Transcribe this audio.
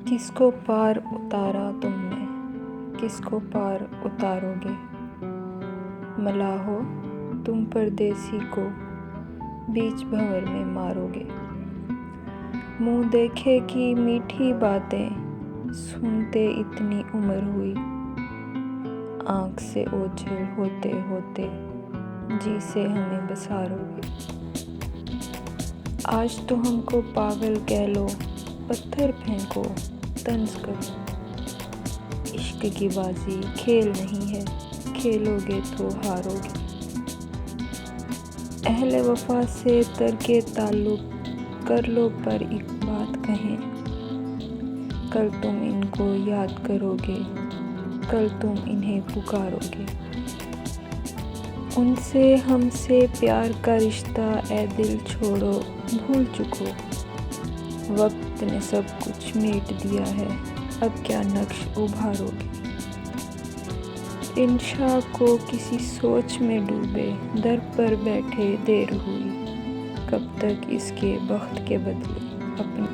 کس کو پار اتارا تم نے، کس کو پار اتارو گے؟ ملاحو تم پردیسی کو بیچ بھنور میں مارو گے۔ منہ دیکھے کی میٹھی باتیں سنتے اتنی عمر ہوئی، آنکھ سے اوجھل ہوتے ہوتے جی سے ہمیں بسارو گے۔ آج تو ہم کو پاگل کہہ لو، پتھر پھینکو، طنز کرو۔ عشق کی بازی کھیل نہیں ہے، کھیلو گے تو ہارو گے۔ اہل وفا سے ترک تعلق کر لو، پر ایک بات کہیں، کل تم ان کو یاد کرو گے، کل تم انہیں پکارو گے۔ ان سے ہم سے پیار کا رشتہ اے دل چھوڑو بھول چکو۔ وقت نے سب کچھ میٹ دیا ہے، اب کیا نقش ابھارو گے؟ انشاء کو کسی سوچ میں ڈوبے در پر بیٹھے دیر ہوئی، کب تک اس کے بخت کے بدلے اپنی